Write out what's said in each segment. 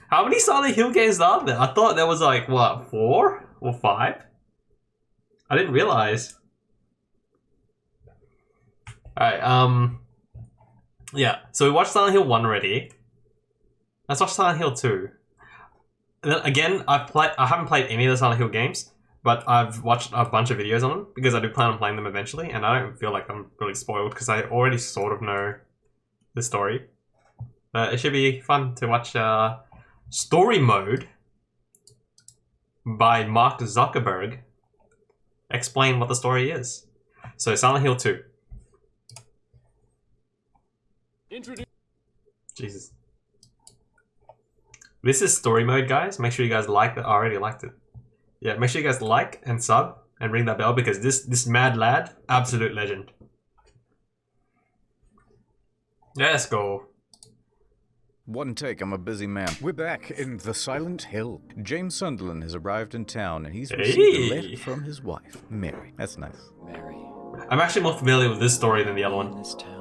How many Silent Hill games are there? I thought there was like, what, 4 or 5? I didn't realize. Alright, yeah, so we watched Silent Hill 1 already. Let's watch Silent Hill 2. And then again, I haven't played any of the Silent Hill games, but I've watched a bunch of videos on them because I do plan on playing them eventually, and I don't feel like I'm really spoiled because I already sort of know the story. But it should be fun to watch Storymode by Mark Zuckerberg explain what the story is. So Silent Hill 2. Jesus. This is Storymode, guys. Make sure you guys like that. I already liked it. Yeah, make sure you guys like and sub and ring that bell because this mad lad, absolute legend. Yeah, let's go. One take, I'm a busy man. We're back in the Silent Hill. James Sunderland has arrived in town and he's received a letter from his wife, Mary. That's nice. Mary. I'm actually more familiar with this story than the other one. In this town.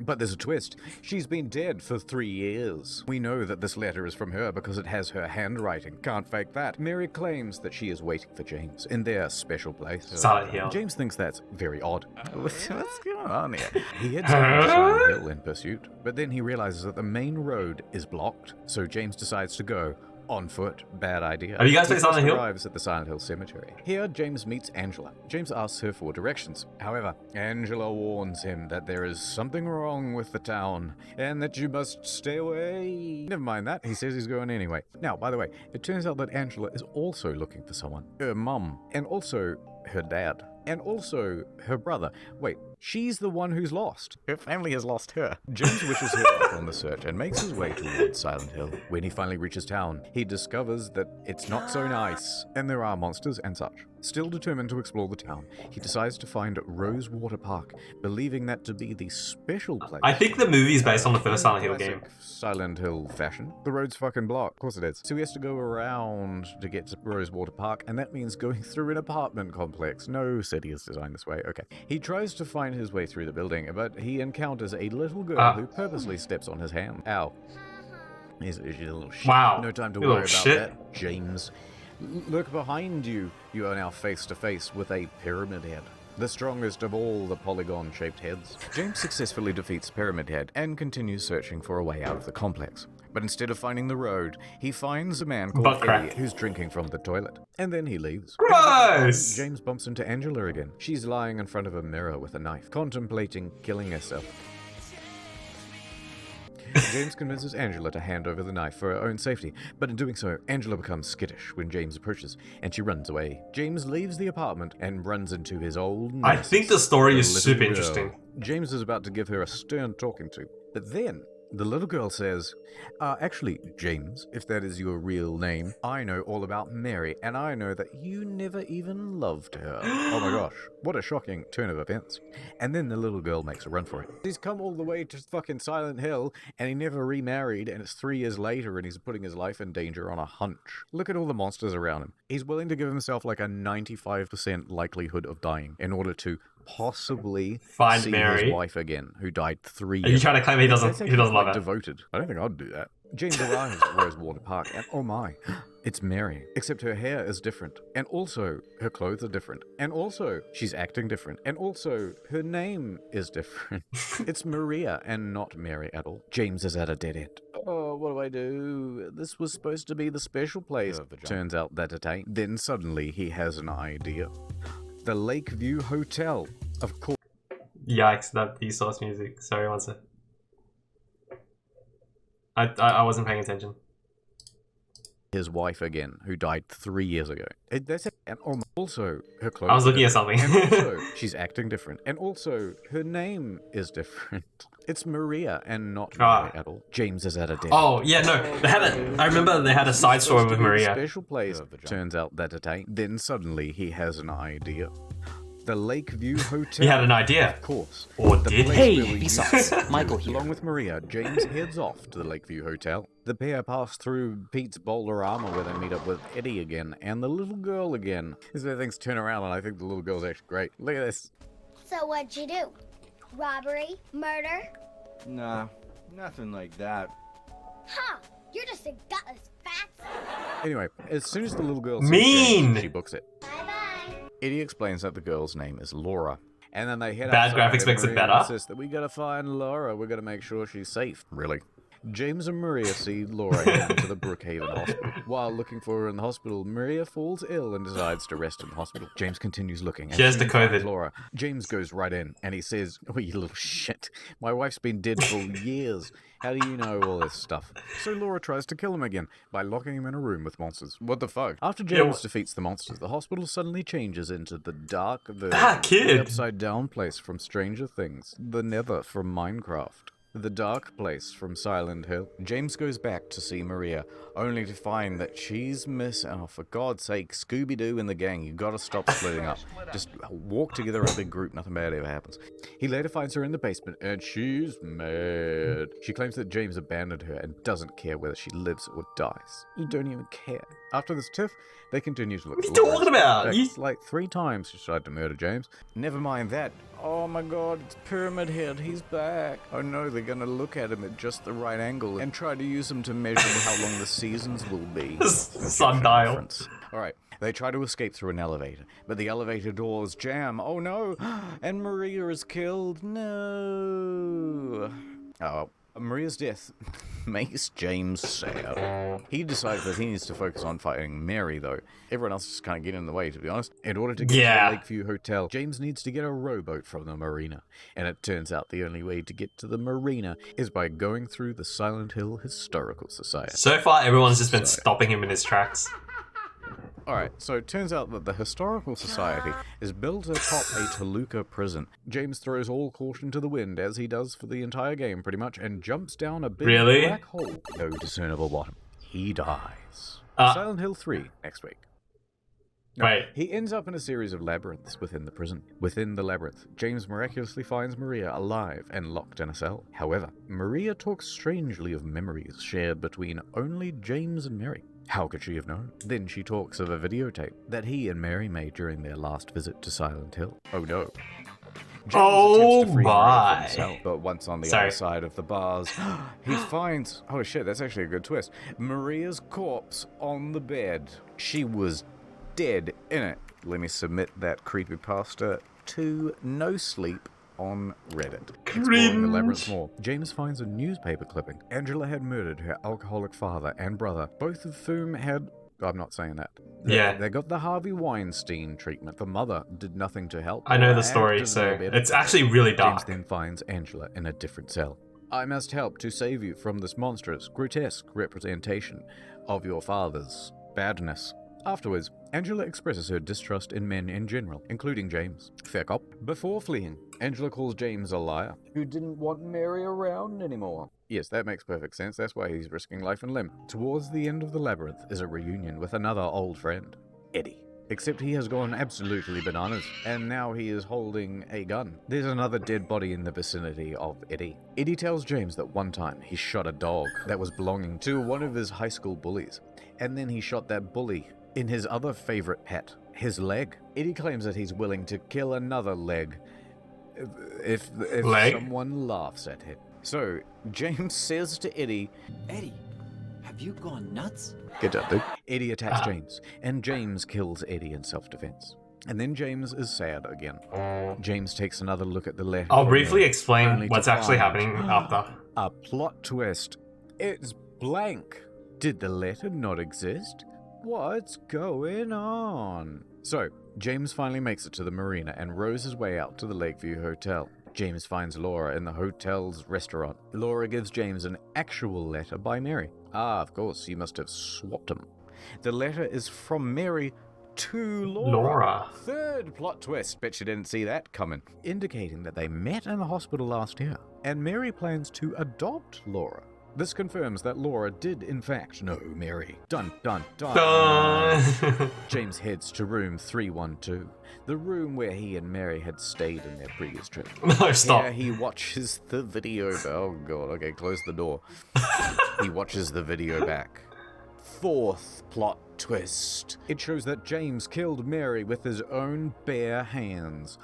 But there's a twist. She's been dead for 3 years. We know that this letter is from her because it has her handwriting. Can't fake that. Mary claims that she is waiting for James in their special place. Silent Hill. James thinks that's very odd. What's going on here? He heads down to Silent Hill in pursuit, but then he realizes that the main road is blocked, so James decides to go on foot. Bad idea. Have you guys played Silent Hill? Arrives at the Silent Hill Cemetery. Here, James meets Angela. James asks her for directions. However, Angela warns him that there is something wrong with the town and that you must stay away. Never mind that. He says he's going anyway. Now, by the way, it turns out that Angela is also looking for someone. Her mum. And also her dad. And also her brother. Wait, she's the one who's lost. Her family has lost her. James wishes her luck on the search and makes his way towards Silent Hill. When he finally reaches town, he discovers that it's not so nice, and there are monsters and such. Still determined to explore the town, he decides to find Rosewater Park, believing that to be the special place. I think the movie is based on the first Silent Hill game. Silent Hill fashion. The road's fucking blocked. Of course it is. So he has to go around to get to Rosewater Park, and that means going through an apartment complex. No city is designed this way. Okay. He tries to find his way through the building, but he encounters a little girl who purposely steps on his hand. Ow. He's a little shit. Wow. No time to You worry little about shit. that, James. Look behind you. You are now face to face with a pyramid head. The strongest of all the polygon-shaped heads. James successfully defeats Pyramid Head and continues searching for a way out of the complex. But instead of finding the road, he finds a man called Butt crack. Eddie who's drinking from the toilet. And then he leaves. Gross! James bumps into Angela again. She's lying in front of a mirror with a knife, contemplating killing herself. James convinces Angela to hand over the knife for her own safety, but in doing so, Angela becomes skittish when James approaches, and she runs away. James leaves the apartment and runs into his old I nemesis, think the story the is little super girl. interesting. James is about to give her a stern talking to, but then the little girl says, actually, James, if that is your real name, I know all about Mary, and I know that you never even loved her. Oh my gosh, what a shocking turn of events. And then the little girl makes a run for it. He's come all the way to fucking Silent Hill, and he never remarried, and it's 3 years later, and he's putting his life in danger on a hunch. Look at all the monsters around him. He's willing to give himself like a 95% likelihood of dying in order to possibly Find see Mary. his wife again, who died 3 Are years you trying to claim he doesn't love like her? devoted. I don't think I'd do that. James arrives at Rosewater Park, and oh my, it's Mary. Except her hair is different, and also her clothes are different, and also she's acting different, and also her name is different. It's Maria and not Mary at all. James is at a dead end. Oh, what do I do? This was supposed to be the special place. Turns out that it ain't. Then suddenly he has an idea. The Lakeview Hotel, of course. Yikes, that Vsauce music. Sorry, one sec. I wasn't paying attention. His wife again, who died 3 years ago. That's it. And also, her clothes. I was looking at are something. different. And also, she's acting different. And also, her name is different. It's Maria and not Mary at all. James is at a dead. Oh, yeah, no. I remember they had a side story with Maria. Special place. Turns out that it ain't. Then suddenly he has an idea. The Lakeview Hotel. He had an idea. Of course. Or The did place he? where we Vsauce. Michael here. Along with Maria, James heads off to the Lakeview Hotel. The pair pass through Pete's Boulderama where they meet up with Eddie again and the little girl again. This is where things turn around, and I think the little girl's actually great. Look at this. So what'd you do? Robbery? Murder? Nah, nothing like that. Huh, you're just a gutless Anyway, as soon as the little girl sees Mean! James, she books it. Bye-bye. Eddie explains that the girl's name is Laura. And then they head Bad outside graphics and makes it Maria better. insists that we gotta find Laura. We're gonna make sure she's safe. Really? James and Maria see Laura head to the Brookhaven Hospital. While looking for her in the hospital, Maria falls ill and decides to rest in the hospital. James continues looking. She has the COVID. Laura. James goes right in and he says, "Oh, you little shit. My wife's been dead for years. How do you know all this stuff?" So Laura tries to kill him again by locking him in a room with monsters. What the fuck? After James defeats the monsters, the hospital suddenly changes into the dark, the upside down place from Stranger Things, the Nether from Minecraft, the dark place from Silent Hill. James goes back to see Maria, only to find that she's missing. Oh, for God's sake, Scooby-Doo and the gang, you gotta stop splitting up. Just walk together in a big group, nothing bad ever happens. He later finds her in the basement, and she's mad. She claims that James abandoned her and doesn't care whether she lives or dies. You don't even care. After this tiff, they continue to look for What are you talking about? It's like 3 times she tried to murder James. Never mind that. Oh my God, it's Pyramid Head, he's back. Oh no, they're gonna look at him at just the right angle and try to use him to measure how long the seasons will be. Sundial. Alright, they try to escape through an elevator, but the elevator doors jam. Oh no, and Maria is killed. No. Oh, Maria's death makes James sad. He decides that he needs to focus on fighting Mary, though. Everyone else just kind of get in the way, to be honest. In order to get to the Lakeview Hotel, James needs to get a rowboat from the marina. And it turns out the only way to get to the marina is by going through the Silent Hill Historical Society. So far, everyone's just been stopping him in his tracks. Alright, so it turns out that the Historical Society is built atop a Toluca prison. James throws all caution to the wind, as he does for the entire game, pretty much, and jumps down a big black hole. No discernible bottom. He dies. Silent Hill 3, next week. No, Wait. He ends up in a series of labyrinths within the prison. Within the labyrinth, James miraculously finds Maria alive and locked in a cell. However, Maria talks strangely of memories shared between only James and Mary. How could she have known? Then she talks of a videotape that he and Mary made during their last visit to Silent Hill. Oh no. Oh attempts to free Maria from the cell, my. but once on the other side of the bars, he finds, oh shit, that's actually a good twist, Maria's corpse on the bed. She was dead in it. Let me submit that creepypasta to No Sleep on Reddit. Exploring the labyrinth more, James finds a newspaper clipping. Angela had murdered her alcoholic father and brother, both of whom had... I'm not saying that. They got the Harvey Weinstein treatment. The mother did nothing to help. I know the story, so it's actually really dark. James then finds Angela in a different cell. "I must help to save you from this monstrous, grotesque representation of your father's badness." Afterwards, Angela expresses her distrust in men in general, including James. Fair cop. Before fleeing, Angela calls James a liar who didn't want Mary around anymore. Yes, that makes perfect sense. That's why he's risking life and limb. Towards the end of the labyrinth is a reunion with another old friend, Eddie. Except he has gone absolutely bananas, and now he is holding a gun. There's another dead body in the vicinity of Eddie. Eddie tells James that one time he shot a dog that was belonging to one of his high school bullies, and then he shot that bully in his other favorite pet, his leg. Eddie claims that he's willing to kill another leg if someone laughs at him. So, James says to Eddie, "Eddie, have you gone nuts?" Good job, dude. Eddie attacks James, and James kills Eddie in self-defense. And then James is sad again. James takes another look at the letter. I'll briefly explain what's actually happening after. A plot twist. It's blank. Did the letter not exist? What's going on? So, James finally makes it to the marina and rows his way out to the Lakeview Hotel. James finds Laura in the hotel's restaurant. Laura gives James an actual letter by Mary. Ah, of course, you must have swapped them. The letter is from Mary to Laura. Third plot twist. Bet you didn't see that coming. Indicating that they met in the hospital last year, and Mary plans to adopt Laura. This confirms that Laura did, in fact, know Mary. Dun, dun, dun. Dun. James heads to room 312, the room where he and Mary had stayed in their previous trip. No, stop. Here he watches the video. Oh, God. Okay, close the door. He watches the video back. Fourth plot twist. It shows that James killed Mary with his own bare hands.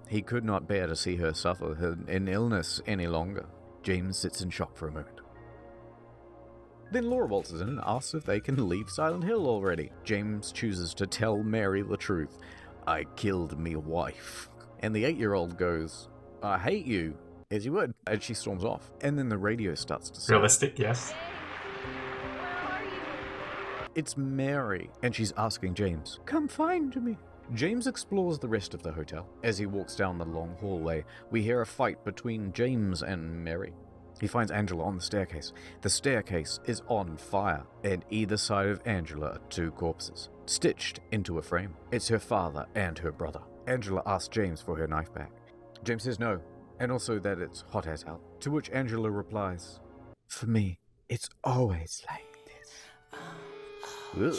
He could not bear to see her suffer an illness any longer. James sits in shock for a moment. Then Laura waltzes in and asks if they can leave Silent Hill already. James chooses to tell Mary the truth. I killed me wife. And the 8-year-old goes, I hate you, as you would, and she storms off. And then the radio starts to sound. Realistic, yes. It's Mary, and she's asking James, come find me. James explores the rest of the hotel. As he walks down the long hallway, we hear a fight between James and Mary. He finds Angela on the staircase. The staircase is on fire, and either side of Angela are 2 corpses, stitched into a frame. It's her father and her brother. Angela asks James for her knife back. James says no, and also that it's hot as hell. To which Angela replies, for me, it's always like this.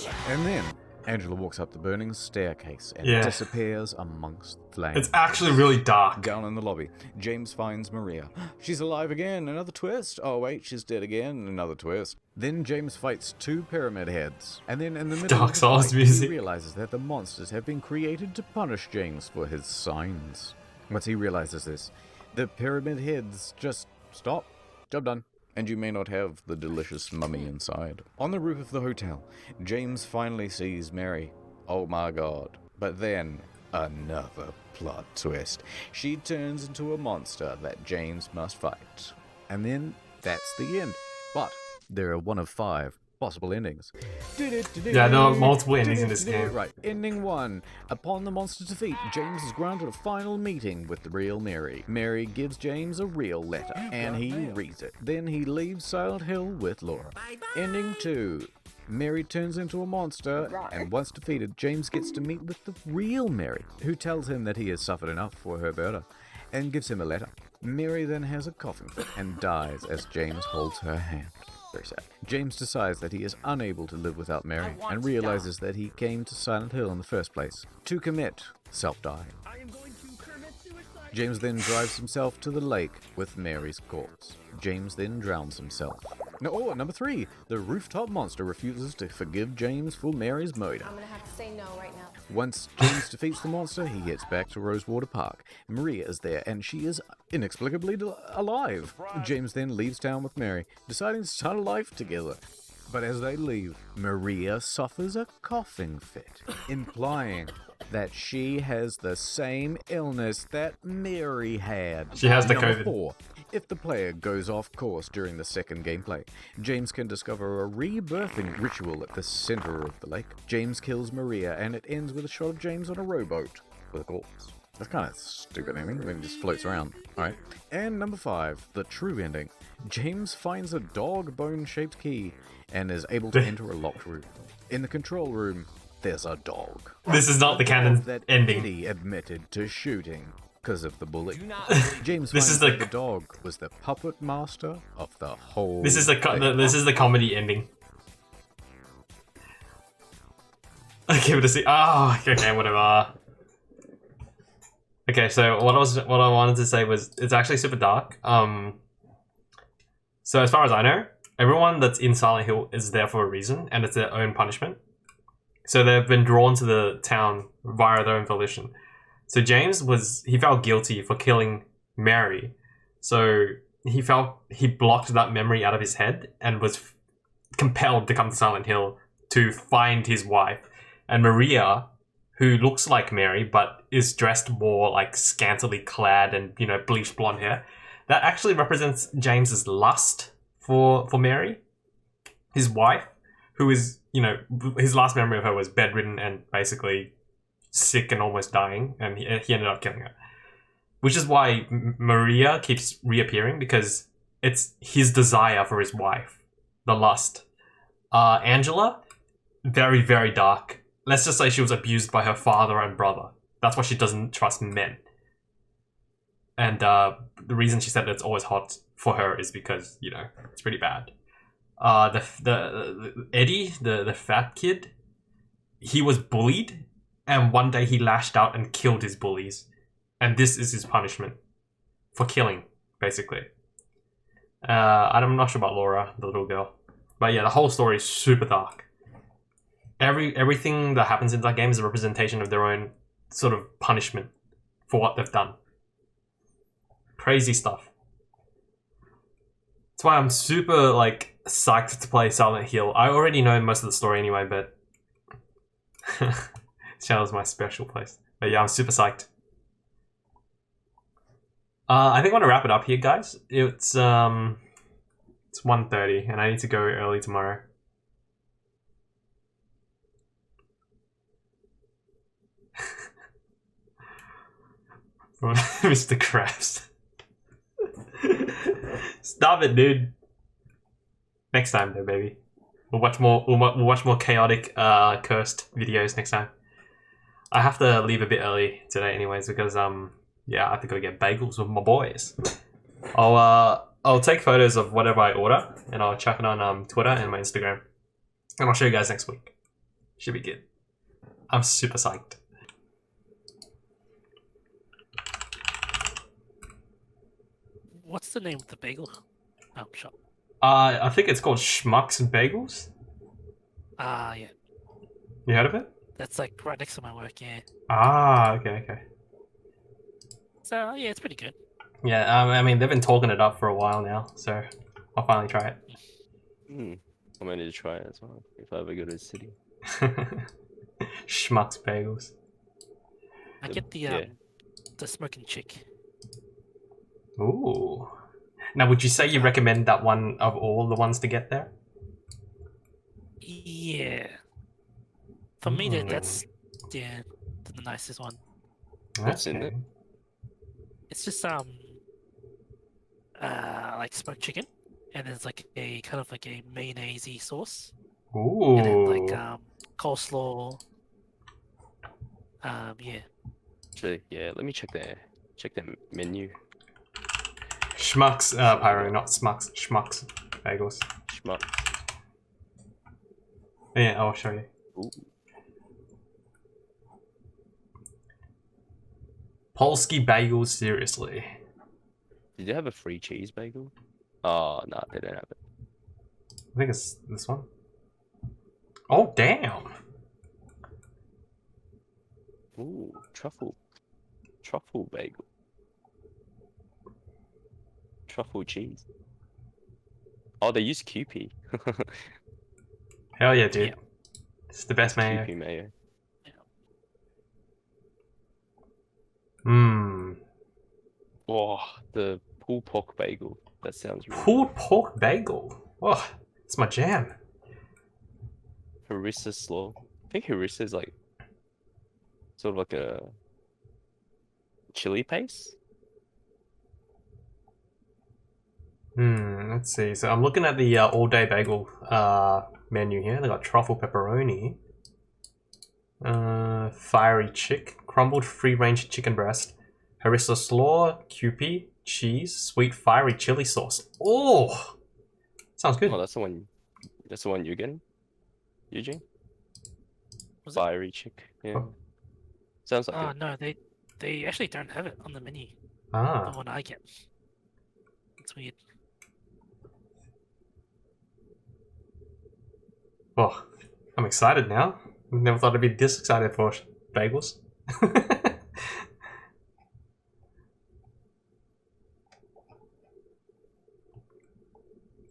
Ugh. And then Angela walks up the burning staircase and disappears amongst flames. It's actually really dark. Down in the lobby, James finds Maria. She's alive again, another twist. Oh wait, she's dead again, another twist. Then James fights 2 pyramid heads. And then in the middle Dark of the Souls fight, music. he realizes that the monsters have been created to punish James for his signs. Once he realizes this, the pyramid heads just stop. Job done. And you may not have the delicious mummy inside. On the roof of the hotel, James finally sees Mary. Oh my god. But then, another plot twist. She turns into a monster that James must fight. And then, that's the end. But, there are 1 of 5 possible endings. Yeah, there are multiple endings in this game. Right, ending 1. Upon the monster's defeat, James is granted a final meeting with the real Mary. Mary gives James a real letter, and he reads it. Then he leaves Silent Hill with Laura. Ending 2. Mary turns into a monster, and once defeated, James gets to meet with the real Mary, who tells him that he has suffered enough for her murder, and gives him a letter. Mary then has a coughing fit and dies as James holds her hand. Very sad. James decides that he is unable to live without Mary, and realizes that he came to Silent Hill in the first place to commit self-die. James then drives himself to the lake with Mary's corpse. James then drowns himself. Number 3. The rooftop monster refuses to forgive James for Mary's murder. I'm gonna have to say no right now. Once James defeats the monster, he heads back to Rosewater Park. Maria is there, and she is inexplicably alive. James then leaves town with Mary, deciding to start a life together. But as they leave, Maria suffers a coughing fit, implying that she has the same illness that Mary had. She has the Number COVID. 4. If the player goes off course during the second gameplay, James can discover a rebirthing ritual at the center of the lake. James kills Maria, and it ends with a shot of James on a rowboat with a corpse. That's kind of stupid ending when he just floats around. Alright. And number 5, the true ending. James finds a dog bone-shaped key and is able to enter a locked room. In the control room, there's a dog. This is not the canon That ending. Eddie admitted to shooting because of the bullet. James This finds is that the- the dog was the puppet master of the whole This is the thing. this is the comedy ending. I give it a C. Oh, okay, whatever. Okay, so what I wanted to say was it's actually super dark. So as far as I know, everyone that's in Silent Hill is there for a reason, and it's their own punishment. So they've been drawn to the town via their own volition. So James he felt guilty for killing Mary. So he blocked that memory out of his head and was compelled to come to Silent Hill to find his wife. And Maria, who looks like Mary but is dressed more like scantily clad and, you know, bleached blonde hair, that actually represents James's lust for Mary, his wife, who is, you know, his last memory of her was bedridden and basically sick and almost dying, and he ended up killing her. Which is why Maria keeps reappearing, because it's his desire for his wife, the lust. Angela, very, very dark. Let's just say she was abused by her father and brother. That's why she doesn't trust men. And the reason she said that it's always hot for her is because, you know, it's pretty bad. The Eddie, the fat kid, he was bullied, and one day he lashed out and killed his bullies. And this is his punishment for killing, basically. I'm not sure about Laura, the little girl. But yeah, the whole story is super dark. Everything that happens in that game is a representation of their own sort of punishment for what they've done. Crazy stuff. That's why I'm super, like, psyched to play Silent Hill. I already know most of the story anyway, but this channel is my special place. But yeah, I'm super psyched. I think I want to wrap it up here, guys. It's 1:30 and I need to go early tomorrow. Mr. Krabs. Stop it, dude. Next time, though, baby. We'll watch more. We'll watch more chaotic, cursed videos next time. I have to leave a bit early today, anyways, because yeah, I have to go get bagels with my boys. I'll take photos of whatever I order and I'll chuck it on Twitter and my Instagram, and I'll show you guys next week. Should be good. I'm super psyched. What's the name of the bagel shop? I think it's called Schmucks and Bagels. Yeah. You heard of it? That's like right next to my work, yeah. Okay. So, yeah, it's pretty good. Yeah, I mean, they've been talking it up for a while now, so I'll finally try it. I might need to try it as well if I ever go to the city. Schmucks Bagels. I get the smoking chick. Ooh. Now, would you say you recommend that one of all the ones to get there? Yeah. For me, that's the nicest one. What's in it? It's just like smoked chicken, and there's like a kind of like a mayonnaise sauce. Ooh. And then like coleslaw. Yeah. Actually, yeah. Let me check the menu. Schmucks, Pyro, not Smucks. Schmucks Bagels. Schmuck. Yeah, I'll show you. Ooh. Polski Bagels, seriously. Did you have a free cheese bagel? Oh, no, they don't have it. I think it's this one. Oh, damn. Ooh, truffle bagel. Truffle cheese. Oh, they use QP. Hell yeah, dude. Yeah. It's the best mayo. QP mayo. Mmm. Oh, the pulled pork bagel. That sounds really Pulled pork bagel. Oh, it's my jam. Harissa slaw. I think harissa is like sort of like a chili paste. Let's see. So I'm looking at the all-day bagel menu here. They got truffle pepperoni, fiery chick, crumbled free-range chicken breast, harissa slaw, QP, cheese, sweet fiery chili sauce. Oh, sounds good. Oh, that's the one. That's the one you're getting, Eugene. Was it? Fiery chick. Yeah. Oh. Sounds like Oh it. no, they actually don't have it on the menu. The Ah, one I get. It's weird. oh, I'm excited now. Never thought I'd be this excited for bagels.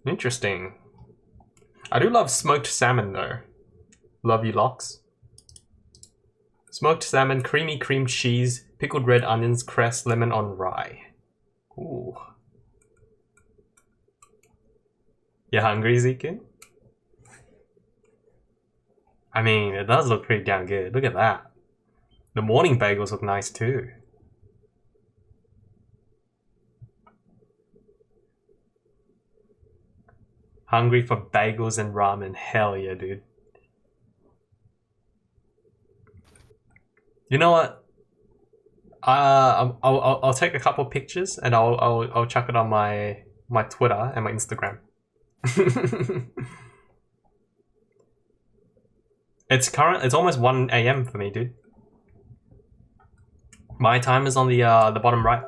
Interesting. I do love smoked salmon though. Love you, Locks. Smoked salmon, creamy cream cheese, pickled red onions, cress, lemon on rye. Ooh. You hungry, Zeke? I mean, it does look pretty damn good. Look at that. The morning bagels look nice too. Hungry for bagels and ramen. Hell yeah, dude. You know what? I'll take a couple pictures and I'll chuck it on my Twitter and my Instagram. It's almost 1 AM for me, dude. My time is on the bottom right.